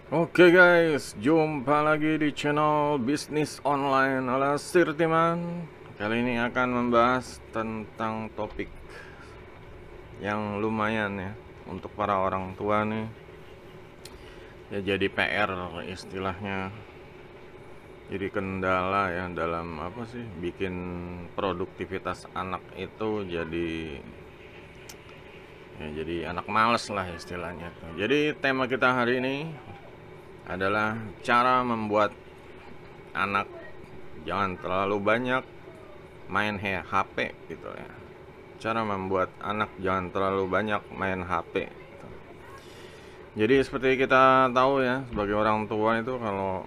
Oke guys, jumpa lagi di channel bisnis online ala Sirtiman. Kali ini akan membahas tentang topik yang lumayan ya untuk para orang tua nih. Ya jadi PR istilahnya. Jadi kendala ya dalam apa sih bikin produktivitas anak itu jadi anak males lah istilahnya tuh. Jadi tema kita hari ini adalah cara membuat anak jangan terlalu banyak main HP gitu ya. Cara membuat anak jangan terlalu banyak main HP gitu. Jadi seperti kita tahu ya, sebagai orang tua itu kalau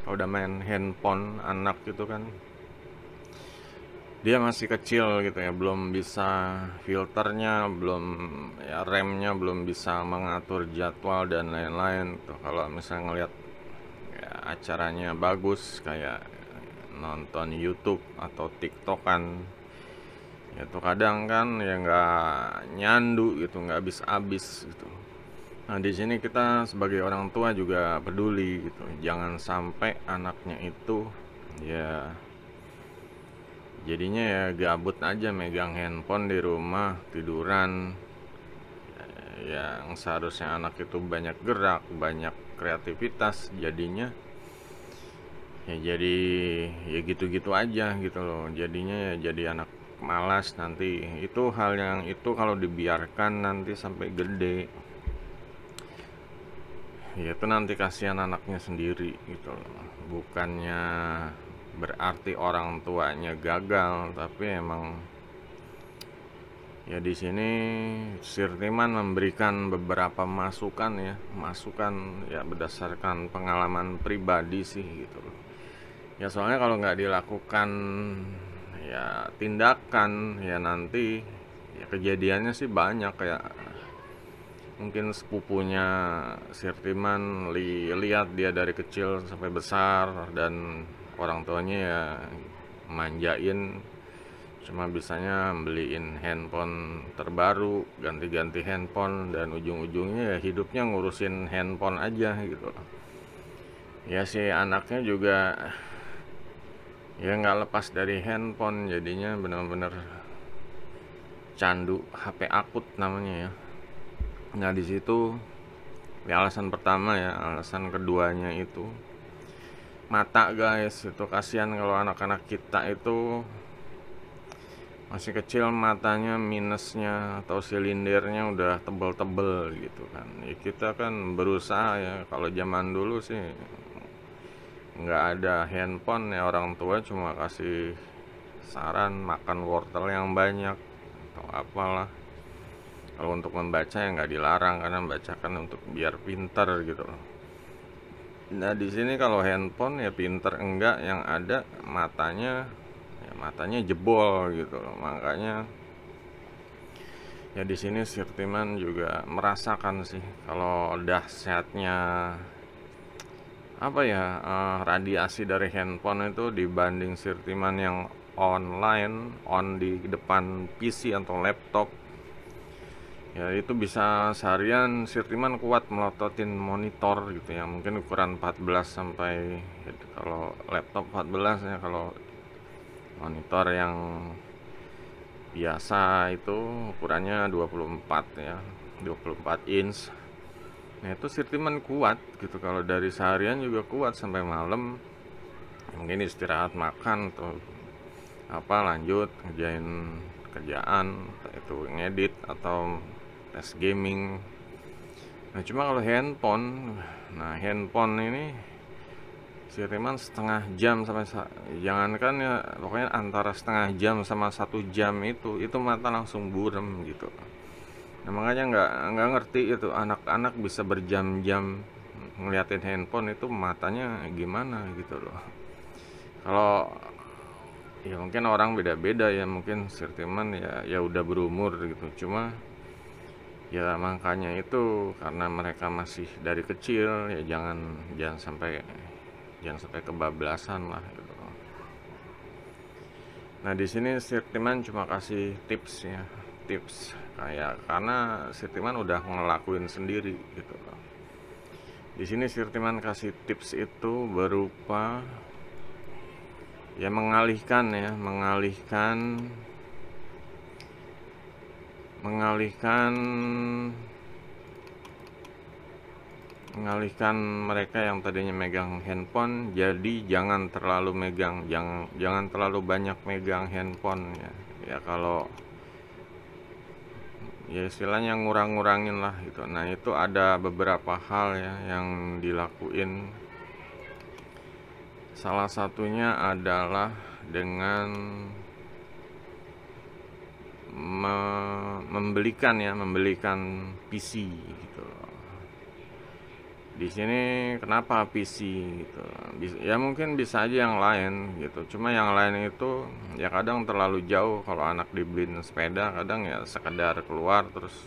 udah main handphone anak gitu kan, dia masih kecil gitu ya, belum bisa filternya, belum ya remnya belum bisa mengatur jadwal dan lain-lain tuh. Kalau misalnya ngelihat ya, acaranya bagus kayak nonton YouTube atau TikTok kan, ya tuh kadang kan ya nggak nyandu gitu, nggak habis-habis gitu. Nah di sini kita sebagai orang tua juga peduli gitu, jangan sampai anaknya itu ya jadinya ya gabut aja megang handphone di rumah tiduran. Yang seharusnya anak itu banyak gerak, banyak kreativitas, jadinya ya jadi ya gitu-gitu aja gitu loh. Jadinya ya jadi anak malas nanti. Itu hal yang itu kalau dibiarkan nanti sampai gede, ya itu nanti kasihan anaknya sendiri gitu loh. Bukannya berarti orang tuanya gagal, tapi emang ya di sini Sirtiman memberikan beberapa masukan ya berdasarkan pengalaman pribadi sih gitu loh. Ya soalnya kalau nggak dilakukan ya tindakan ya nanti ya kejadiannya sih banyak kayak mungkin sepupunya Sirtiman lihat dia dari kecil sampai besar dan orang tuanya ya manjain, cuma bisanya beliin handphone terbaru, ganti-ganti handphone, dan ujung-ujungnya ya hidupnya ngurusin handphone aja gitu. Ya si anaknya juga ya nggak lepas dari handphone, jadinya benar-benar candu HP akut namanya ya. Nah di situ ya alasan pertama ya, alasan keduanya itu mata guys. Itu kasihan kalau anak-anak kita itu masih kecil matanya minusnya atau silindirnya udah tebel-tebel gitu kan. Ya kita kan berusaha ya, kalau zaman dulu sih nggak ada handphone ya, orang tua cuma kasih saran makan wortel yang banyak atau apalah. Kalau untuk membaca ya nggak dilarang karena membacakan untuk biar pintar gitu loh. Nah di sini kalau handphone ya pinter enggak, yang ada matanya ya matanya jebol gitu loh. Makanya ya di sini Sirtiman juga merasakan sih kalau dahsyatnya apa ya, radiasi dari handphone itu dibanding Sirtiman yang on di depan PC atau laptop. Ya itu bisa seharian Sirtiman kuat melototin monitor gitu ya, mungkin ukuran 14 sampai ya, kalau laptop 14 ya, kalau monitor yang biasa itu ukurannya 24 ya, 24 inch. Nah itu Sirtiman kuat gitu, kalau dari seharian juga kuat sampai malam. Mungkin istirahat makan atau apa lanjut ngerjain kerjaan, itu ngedit atau tes gaming. Nah cuma kalau handphone, nah handphone ini Sirtiman setengah jam sampai jangankan ya, pokoknya antara setengah jam sama 1 jam itu mata langsung buram gitu. Nah makanya nggak ngerti itu anak-anak bisa berjam-jam ngeliatin handphone, itu matanya gimana gitu loh. Kalau ya mungkin orang beda-beda ya, mungkin Sirtiman ya udah berumur gitu, cuma ya makanya itu karena mereka masih dari kecil ya jangan sampai kebablasan lah gitu. Nah di sini Sirtiman cuma kasih tips ya, tips kayak karena Sirtiman udah ngelakuin sendiri gitu loh. Di sini Sirtiman kasih tips itu berupa ya mengalihkan mereka yang tadinya megang handphone, jadi jangan terlalu banyak megang handphone ya. Ya kalau ya istilahnya ngurangin lah gitu. Nah, itu ada beberapa hal ya yang dilakuin. Salah satunya adalah dengan membelikan PC gitu. Di sini kenapa PC gitu? Ya mungkin bisa aja yang lain gitu. Cuma yang lain itu ya kadang terlalu jauh. Kalau anak dibeliin sepeda, kadang ya sekedar keluar terus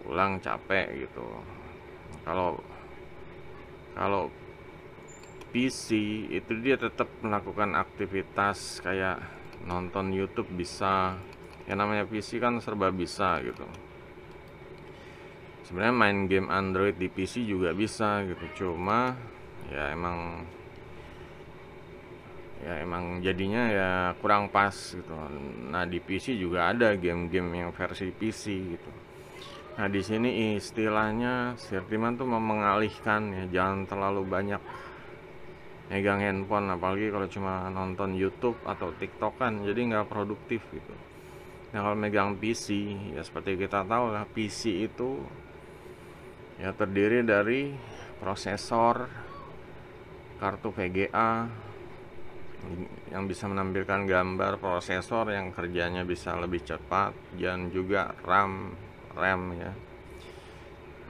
pulang capek gitu. Kalau kalau PC itu dia tetap melakukan aktivitas kayak nonton YouTube bisa. Ya namanya PC kan serba bisa gitu. Sebenarnya main game Android di PC juga bisa gitu, cuma ya emang jadinya ya kurang pas gitu. Nah, di PC juga ada game-game yang versi PC gitu. Nah, di sini istilahnya Sirtiman tuh mau mengalihkan ya, jangan terlalu banyak megang handphone, apalagi kalau cuma nonton YouTube atau TikTok kan jadi nggak produktif gitu. Nah, kalau megang PC ya seperti kita tahu lah, PC itu ya terdiri dari prosesor, kartu VGA yang bisa menampilkan gambar, prosesor yang kerjanya bisa lebih cepat, dan juga RAM ya,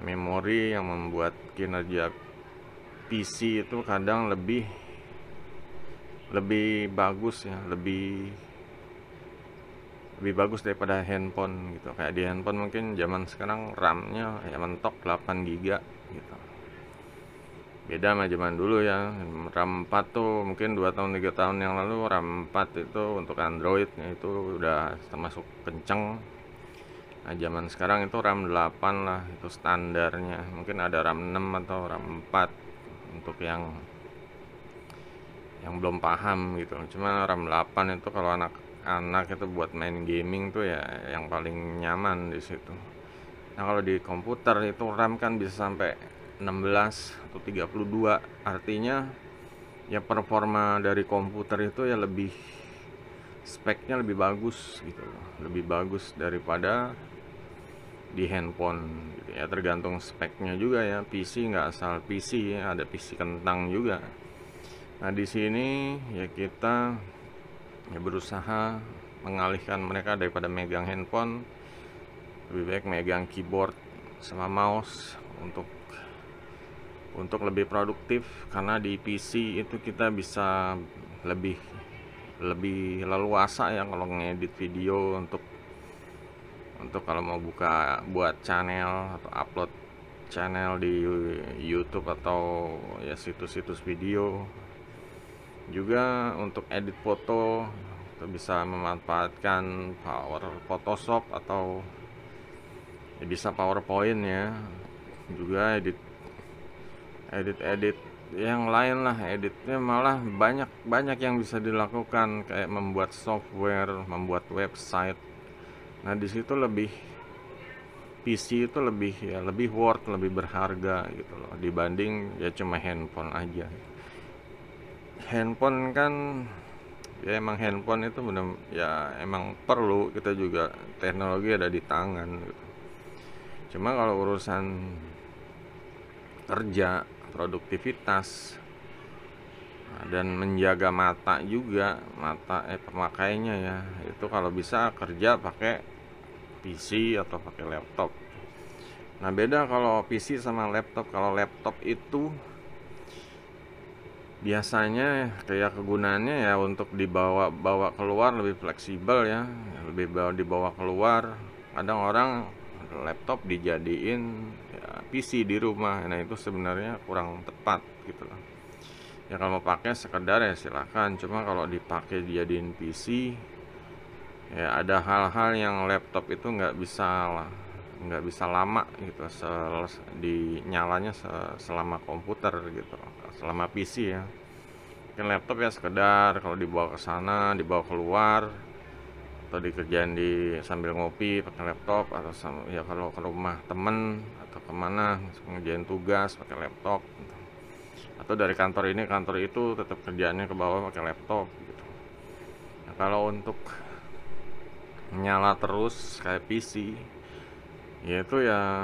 memori yang membuat kinerja PC itu kadang lebih bagus ya, lebih bagus daripada handphone gitu. Kayak di handphone mungkin zaman sekarang RAM-nya ya mentok 8 GB gitu. Beda sama zaman dulu ya. RAM 4 tuh mungkin 2 tahun 3 tahun yang lalu RAM 4 itu untuk Android itu udah termasuk kenceng. Nah, zaman sekarang itu RAM 8 lah, itu standarnya. Mungkin ada RAM 6 atau RAM 4 untuk yang belum paham gitu. Cuma RAM 8 itu kalau anak-anak itu buat main gaming tuh ya yang paling nyaman di situ. Nah, kalau di komputer itu RAM kan bisa sampai 16 atau 32. Artinya ya performa dari komputer itu ya speknya lebih bagus gitu. Lebih bagus daripada di handphone gitu ya, tergantung speknya juga ya. PC nggak asal PC ya, ada PC kentang juga. Nah, di sini ya kita ya berusaha mengalihkan mereka daripada megang handphone, lebih baik megang keyboard sama mouse untuk lebih produktif, karena di PC itu kita bisa lebih leluasa ya kalau ngedit video, untuk kalau mau buat channel atau upload channel di YouTube atau ya situs-situs video. Juga untuk edit foto itu bisa memanfaatkan Power Photoshop atau ya bisa PowerPoint ya. Juga edit yang lain lah, editnya malah banyak yang bisa dilakukan, kayak membuat software, membuat website. Nah, di situ PC itu lebih worth, lebih berharga gitu loh, dibanding ya cuma handphone aja. Handphone kan ya emang handphone itu benar ya emang perlu, kita juga teknologi ada di tangan gitu. Cuma kalau urusan kerja, produktivitas, dan menjaga mata juga, pemakainya ya, itu kalau bisa kerja pakai PC atau pakai laptop. Nah, beda kalau PC sama laptop. Kalau laptop itu biasanya kayak kegunaannya ya untuk dibawa keluar, lebih fleksibel ya, dibawa keluar. Kadang orang laptop dijadiin ya, PC di rumah. Nah, itu sebenarnya kurang tepat gitu loh. Ya kalau mau pakai sekedar ya silakan, cuma kalau dipakai dijadiin PC ya ada hal-hal yang laptop itu nggak bisa lah, nggak bisa lama gitu dinyalanya selama komputer gitu, selama PC ya. Mungkin laptop ya sekedar kalau dibawa ke sana, dibawa keluar, atau dikerjain sambil ngopi pakai laptop, atau ya kalau ke rumah temen atau kemana ngerjain tugas pakai laptop gitu. Atau dari kantor ini kantor itu tetap kerjaannya ke bawah pakai laptop gitu. Nah, kalau untuk nyala terus kayak PC, ya itu ya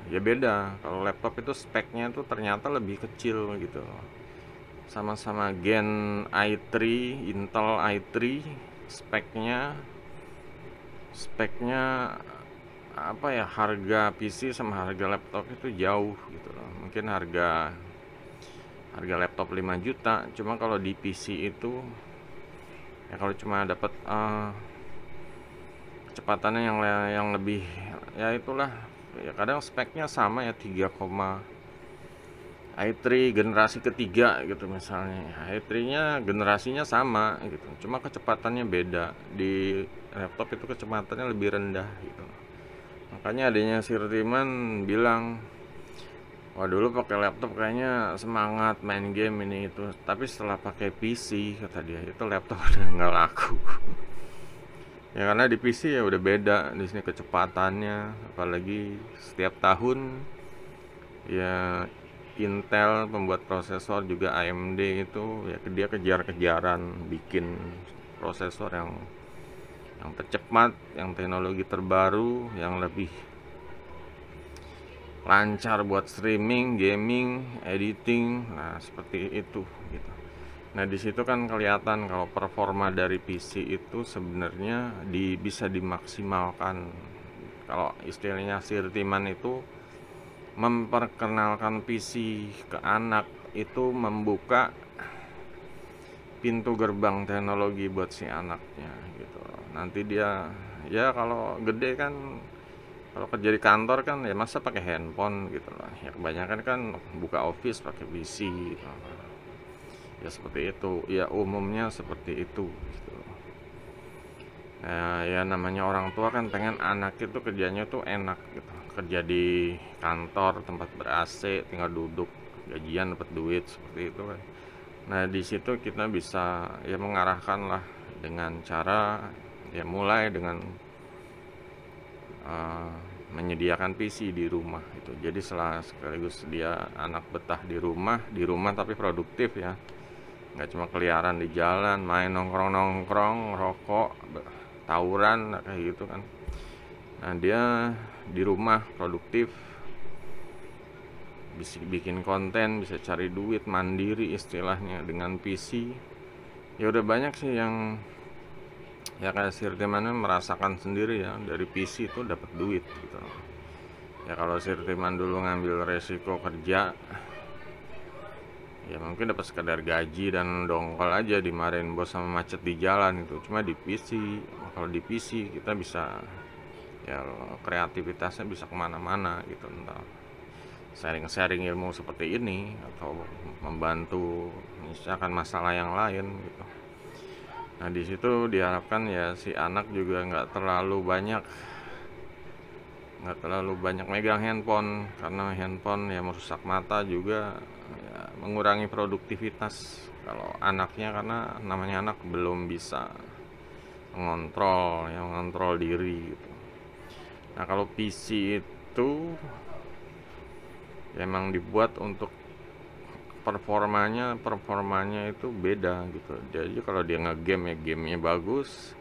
beda. Kalau laptop itu speknya itu ternyata lebih kecil gitu. Sama-sama Gen i3, Intel i3, speknya speknya apa ya, harga PC sama harga laptop itu jauh gitu loh. Mungkin harga laptop 5 juta, cuma kalau di PC itu ya kalau cuma dapat kecepatannya yang lebih, ya itulah, ya kadang speknya sama ya, 3, i3 generasi ketiga gitu misalnya. i3-nya generasinya sama gitu, cuma kecepatannya beda. Di laptop itu kecepatannya lebih rendah gitu. Makanya adanya Sirtiman bilang, wah dulu pakai laptop kayaknya semangat main game ini itu, tapi setelah pakai PC kata dia itu laptop udah nggak laku. Ya karena di PC ya udah beda di sini kecepatannya, apalagi setiap tahun ya Intel pembuat prosesor juga AMD itu ya dia kejar-kejaran bikin prosesor yang tercepat, yang teknologi terbaru, yang lebih lancar buat streaming, gaming, editing, nah seperti itu gitu. Nah di situ kan kelihatan kalau performa dari PC itu sebenarnya bisa dimaksimalkan. Kalau istilahnya Sirtiman itu memperkenalkan PC ke anak, itu membuka pintu gerbang teknologi buat si anaknya gitu. Nanti dia ya kalau gede kan, kalau kerja di kantor kan ya masa pakai handphone gitu lah. Ya kebanyakan kan buka office pakai PC gitu. Ya seperti itu, ya umumnya seperti itu gitu. Nah, ya namanya orang tua kan pengen anak itu kerjanya tuh enak gitu. Kerja di kantor tempat ber-AC, tinggal duduk, gajian dapat duit seperti itu kan. Nah, di situ kita bisa ya mengarahkan lah dengan cara ya mulai dengan uh, menyediakan PC di rumah itu. Jadi sekaligus dia anak betah di rumah tapi produktif ya. Nggak cuma keliaran di jalan, main nongkrong-nongkrong, rokok, tawuran kayak gitu kan. Nah, dia di rumah produktif, bisa bikin konten, bisa cari duit mandiri istilahnya dengan PC. Ya udah banyak sih yang ya kayak Sirtiman merasakan sendiri ya, dari PC itu dapat duit gitu. Ya kalau Sirtiman dulu ngambil resiko kerja, ya mungkin dapat sekedar gaji dan dongkol aja, dimarahin bos sama macet di jalan itu. Cuma di PC, kalau di PC kita bisa ya kreativitasnya bisa kemana-mana gitu, entah sharing-sharing ilmu seperti ini atau membantu misalkan masalah yang lain gitu. Nah di situ diharapkan ya si anak juga nggak terlalu banyak megang handphone, karena handphone ya merusak mata juga, ya, mengurangi produktivitas kalau anaknya, karena namanya anak belum bisa mengontrol diri gitu. Nah kalau PC itu ya emang dibuat untuk performanya itu beda gitu. Jadi kalau dia ngegame ya gamenya bagus,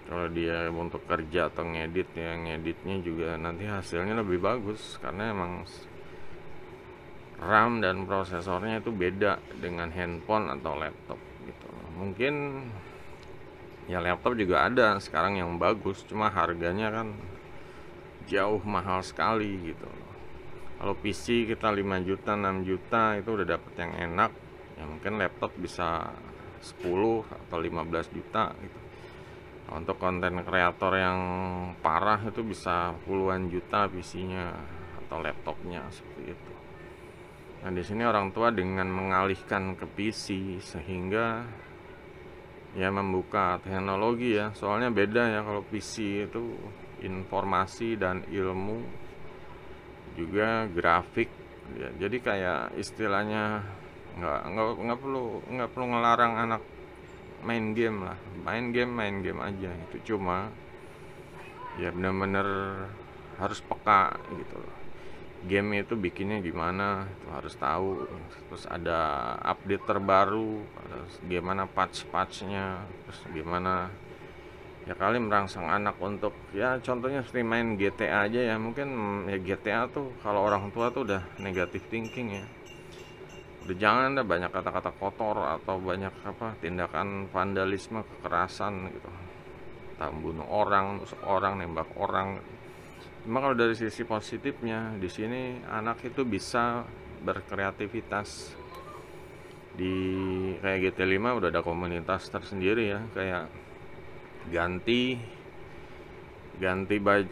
kalau dia untuk kerja atau ngedit ya ngeditnya juga nanti hasilnya lebih bagus, karena emang RAM dan prosesornya itu beda dengan handphone atau laptop gitu. Mungkin ya laptop juga ada sekarang yang bagus, cuma harganya kan jauh mahal sekali gitu. Kalau PC kita 5 juta 6 juta itu udah dapet yang enak, ya mungkin laptop bisa 10 atau 15 juta gitu. Untuk konten kreator yang parah itu bisa puluhan juta PC-nya atau laptopnya seperti itu. Nah di sini orang tua dengan mengalihkan ke PC sehingga ya membuka teknologi ya, soalnya beda ya kalau PC itu informasi dan ilmu, juga grafik ya. Jadi kayak istilahnya nggak perlu ngelarang anak main game lah, main game aja itu. Cuma ya benar-benar harus peka gitu loh. Game itu bikinnya gimana itu harus tahu. Terus ada update terbaru, terus gimana patch-patchnya, terus gimana ya kali merangsang anak untuk ya contohnya seperti main GTA aja ya. Mungkin ya GTA tuh kalau orang tua tuh udah negative thinking ya, udah jangan ada banyak kata-kata kotor atau banyak tindakan vandalisme, kekerasan gitu, tak bunuh orang, tusuk orang, nembak orang. Cuma kalau dari sisi positifnya di sini anak itu bisa berkreativitas. Di kayak GT5 udah ada komunitas tersendiri ya, kayak ganti baju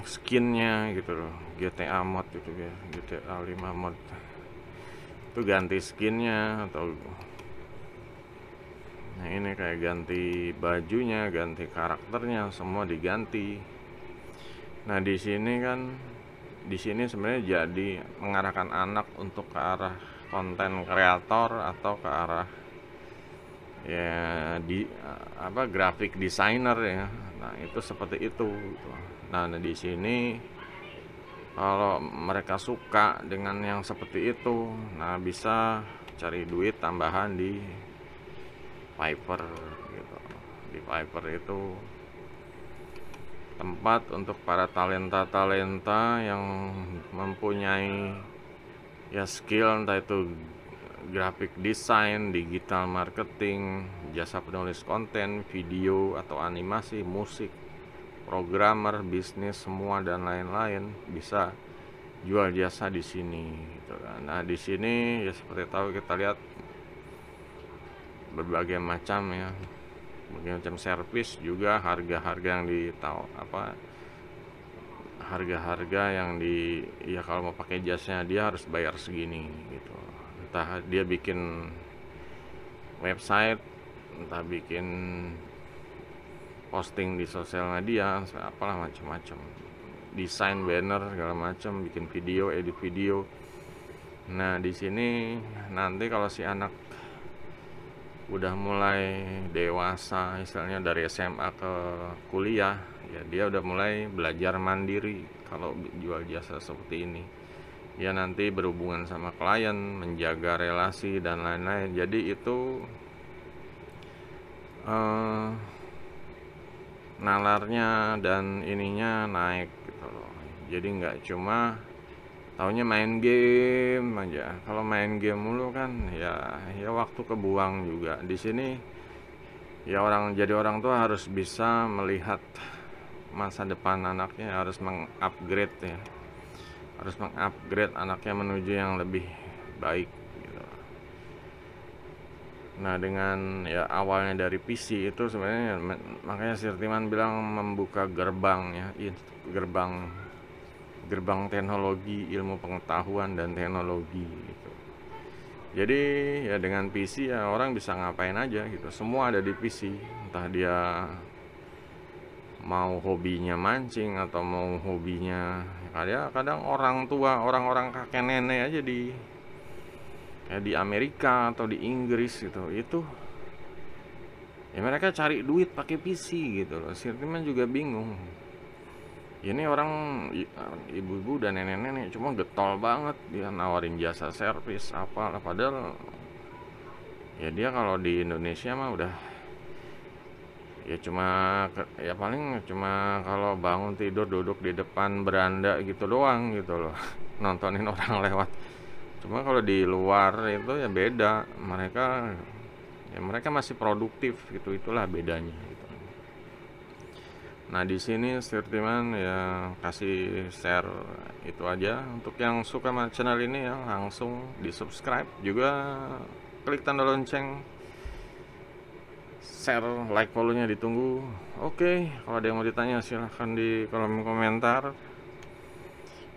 skinnya gitu loh. GTA mod gitu ya, GTA 5 mod itu ganti skinnya. Atau nah ini kayak ganti bajunya, ganti karakternya, semua diganti. Nah di sini sebenarnya jadi mengarahkan anak untuk ke arah konten kreator atau ke arah ya grafik designer ya. Nah itu seperti itu gitu. Nah di sini kalau mereka suka dengan yang seperti itu, nah bisa cari duit tambahan di Fiverr gitu. Di Fiverr itu tempat untuk para talenta-talenta yang mempunyai ya skill, entah itu graphic design, digital marketing, jasa penulis konten, video atau animasi, musik, programmer, bisnis, semua dan lain-lain bisa jual jasa di sini gitu kan. Nah, di sini ya seperti tahu kita lihat berbagai macam servis, juga harga-harga yang harga-harga yang ya kalau mau pakai jasanya dia harus bayar segini gitu. Entah dia bikin website, entah bikin posting di sosial media, apalah macam-macam, desain banner segala macam, bikin video, edit video. Nah di sini nanti kalau si anak udah mulai dewasa, istilahnya dari SMA ke kuliah, ya dia udah mulai belajar mandiri kalau jual jasa seperti ini. Ya nanti berhubungan sama klien, menjaga relasi dan lain-lain. Jadi itu nalarnya dan ininya naik gitu loh. Jadi nggak cuma taunya main game aja. Kalau main game mulu kan ya waktu kebuang juga. Di sini ya jadi orang tua harus bisa melihat masa depan anaknya, harus mengupgrade ya. Harus mengupgrade anaknya menuju yang lebih baik gitu. Nah, dengan ya awalnya dari PC itu sebenarnya makanya Sirtiman bilang membuka gerbang ya, gerbang teknologi, ilmu pengetahuan dan teknologi gitu. Jadi ya dengan PC ya orang bisa ngapain aja gitu. Semua ada di PC. Entah dia mau hobinya mancing atau mau hobinya kadang orang tua, orang-orang kakek nenek aja di Amerika atau di Inggris gitu. Itu ya mereka cari duit pakai PC gitu loh. Sirtiman juga bingung. Ini orang ibu-ibu dan nenek-nenek cuma getol banget dia nawarin jasa servis apalah, padahal ya dia kalau di Indonesia mah udah ya paling cuma kalau bangun tidur duduk di depan beranda gitu doang gitu loh, nontonin orang lewat. Cuma kalau di luar itu ya beda, mereka masih produktif gitu, itulah bedanya gitu. Nah di sini Sirtiman ya kasih share itu aja. Untuk yang suka sama channel ini ya langsung di subscribe, juga klik tanda lonceng, share, like, follow-nya ditunggu. Oke, kalau ada yang mau ditanya silahkan di kolom komentar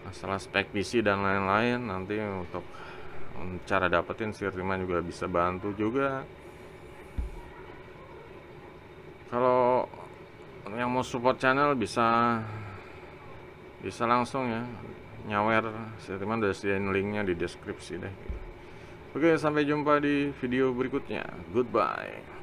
masalah spek PC dan lain-lain. Nanti untuk cara dapetin Sirtiman juga bisa bantu juga. Kalau yang mau support channel bisa bisa langsung ya nyawer. Saya udah sediain linknya di deskripsi deh. Oke, sampai jumpa di video berikutnya. Goodbye.